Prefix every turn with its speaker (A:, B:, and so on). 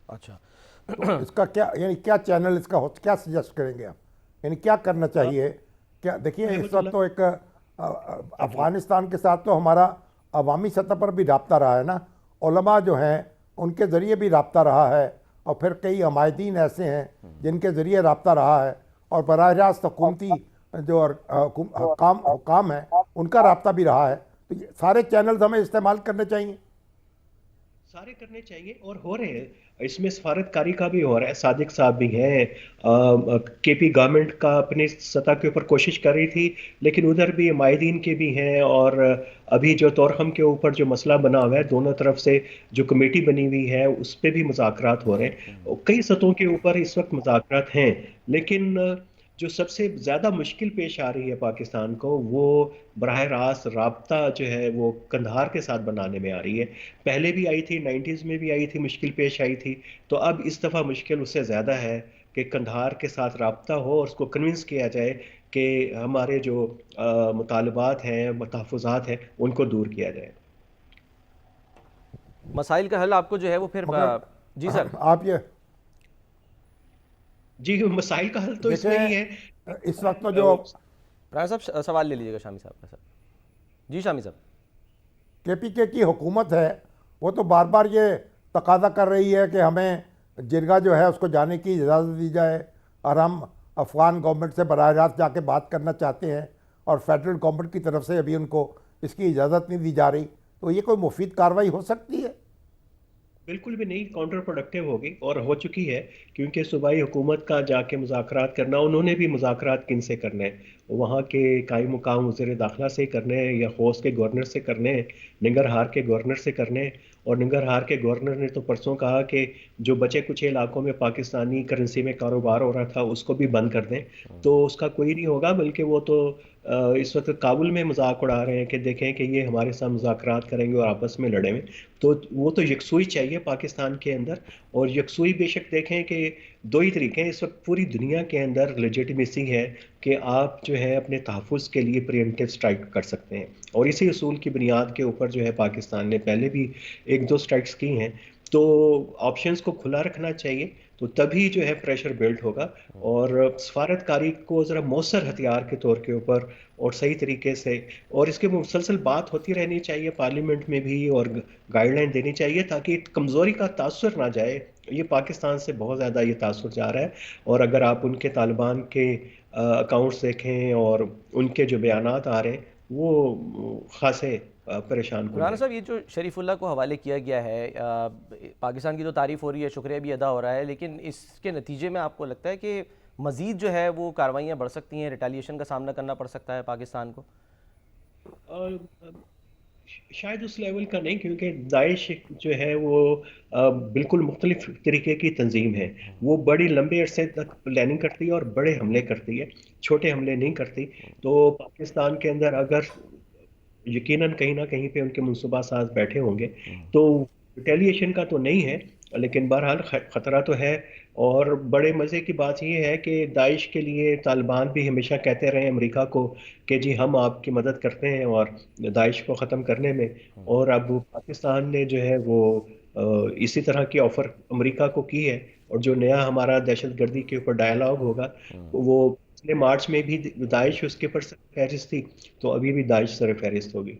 A: اچھا
B: تو اس کا کیا یعنی کیا چینل اس کا کیا سجیسٹ کریں گے آپ؟ یعنی کیا کرنا چاہیے؟ کیا دیکھیے اس
A: رحمۃ
B: وقت تو
A: اللہ
B: ایک
A: جی
B: افغانستان کے ساتھ تو ہمارا عوامی سطح پر بھی رابطہ رہا ہے نا، علماء جو ہیں ان کے ذریعے بھی رابطہ رہا ہے، اور پھر کئی عمائدین ایسے ہیں جن کے ذریعے رابطہ رہا ہے، اور براہ راست حکومتی جو حکام ہیں ان کا رابطہ بھی رہا ہے، تو یہ سارے چینلز ہمیں استعمال کرنے چاہیے۔
A: سارے کرنے چاہیے اور ہو رہے ہیں. اس میں سفارت کاری کا بھی ہو رہا ہے. صادق صاحب بھی ہیں. کے پی گورنمنٹ کا اپنی سطح کے اوپر کوشش کر رہی تھی، لیکن ادھر بھی مائدین کے بھی ہیں. اور ابھی جو طورخم کے اوپر جو مسئلہ بنا ہوا ہے، دونوں طرف سے جو کمیٹی بنی ہوئی ہے اس پہ بھی مذاکرات ہو رہے ہیں. کئی سطحوں کے اوپر اس وقت مذاکرات ہیں، لیکن جو سب سے زیادہ مشکل پیش آ رہی ہے پاکستان کو، وہ براہ راست رابطہ جو ہے وہ قندھار کے ساتھ بنانے میں آ رہی ہے. پہلے بھی آئی تھی، 90s میں بھی آئی تھی، مشکل پیش آئی تھی. تو اب اس دفعہ مشکل اس سے زیادہ ہے کہ قندھار کے ساتھ رابطہ ہو اور اس کو کنونس کیا جائے کہ ہمارے جو مطالبات ہیں، تحفظات ہیں، ان کو دور کیا جائے.
C: مسائل کا حل آپ کو جو ہے وہ پھر
B: مگر
C: جی سر.
B: آپ یہ
A: جی مسائل کا حل تو اس میں
B: دیکھیں،
A: ہی ہے.
B: اس وقت تو جو
C: رانا صاحب سوال لے لیجیے گا شامی صاحب کا سر. جی شامی صاحب.
B: کے پی کے کی حکومت ہے وہ تو بار بار یہ تقاضا کر رہی ہے کہ ہمیں جرگہ جو ہے اس کو جانے کی اجازت دی جائے، اور ہم افغان گورنمنٹ سے براہ راست جا کے بات کرنا چاہتے ہیں، اور فیڈرل گورنمنٹ کی طرف سے ابھی ان کو اس کی اجازت نہیں دی جا رہی. تو یہ کوئی مفید کارروائی ہو سکتی ہے؟
A: بالکل بھی نہیں، کاؤنٹر پروڈکٹیو ہوگی اور ہو چکی ہے. کیونکہ صوبائی حکومت کا جا کے مذاکرات کرنا، انہوں نے بھی مذاکرات کن سے کرنے ہیں؟ وہاں کے قائم مقام وزیر داخلہ سے کرنے ہیں، یا خوست کے گورنر سے کرنے ہیں، ننگرہار کے گورنر سے کرنے ہیں. اور ننگرہار کے گورنر نے تو پرسوں کہا کہ جو بچے کچھ علاقوں میں پاکستانی کرنسی میں کاروبار ہو رہا تھا اس کو بھی بند کر دیں. تو اس کا کوئی نہیں ہوگا، بلکہ وہ تو اس وقت کابل میں مذاق اڑا رہے ہیں کہ دیکھیں کہ یہ ہمارے ساتھ مذاکرات کریں گے اور آپس میں لڑیں گے. تو وہ تو یکسوئی چاہیے پاکستان کے اندر. اور یکسوئی بے شک دیکھیں کہ دو ہی طریقے ہیں اس وقت پوری دنیا کے اندر لیجیٹمیسی ہے کہ آپ جو ہے اپنے تحفظ کے لیے پریمپٹیو سٹرائک کر سکتے ہیں. اور اسی اصول کی بنیاد کے اوپر جو ہے پاکستان نے پہلے بھی ایک دو سٹرائکس کی ہیں. تو آپشنز کو کھلا رکھنا چاہیے، تو تبھی جو ہے پریشر بلڈ ہوگا. اور سفارت کاری کو ذرا مؤثر ہتھیار کے طور کے اوپر اور صحیح طریقے سے، اور اس کے مسلسل بات ہوتی رہنی چاہیے پارلیمنٹ میں بھی، اور گائیڈ لائن دینی چاہیے تاکہ کمزوری کا تاثر نہ جائے. یہ پاکستان سے بہت زیادہ یہ تاثر جا رہا ہے. اور اگر آپ ان کے طالبان کے اکاؤنٹس دیکھیں اور ان کے جو بیانات آ رہے ہیں، وہ خاصے پریشان کن
C: رانا
A: ہیں.
C: صاحب، یہ جو شریف اللہ کو حوالے کیا گیا ہے، پاکستان کی تو تعریف ہو رہی ہے، شکریہ بھی ادا ہو رہا ہے، لیکن اس کے نتیجے میں آپ کو لگتا ہے کہ مزید جو ہے وہ کاروائیاں بڑھ سکتی ہیں، ریٹیلیشن کا سامنا کرنا پڑ سکتا ہے پاکستان کو؟
A: اور شاید اس لیول کا نہیں، کیونکہ داعش جو ہے وہ بالکل مختلف طریقے کی تنظیم ہے. وہ بڑی لمبے عرصے تک پلاننگ کرتی ہے اور بڑے حملے کرتی ہے، چھوٹے حملے نہیں کرتی. تو پاکستان کے اندر اگر یقیناً کہیں نہ کہیں پہ ان کے منصوبہ ساز بیٹھے ہوں گے، تو ریٹیلیشن کا تو نہیں ہے، لیکن بہرحال خطرہ تو ہے. اور بڑے مزے کی بات یہ ہے کہ داعش کے لیے طالبان بھی ہمیشہ کہتے رہے امریکہ کو کہ جی ہم آپ کی مدد کرتے ہیں اور داعش کو ختم کرنے میں. اور اب پاکستان نے جو ہے وہ اسی طرح کی آفر امریکہ کو کی ہے. اور جو نیا ہمارا دہشت گردی کے اوپر ڈائلاگ ہوگا، وہ پچھلے مارچ میں بھی داعش اس کے اوپر سر فہرست تھی، تو ابھی بھی داعش سر فہرست ہوگی.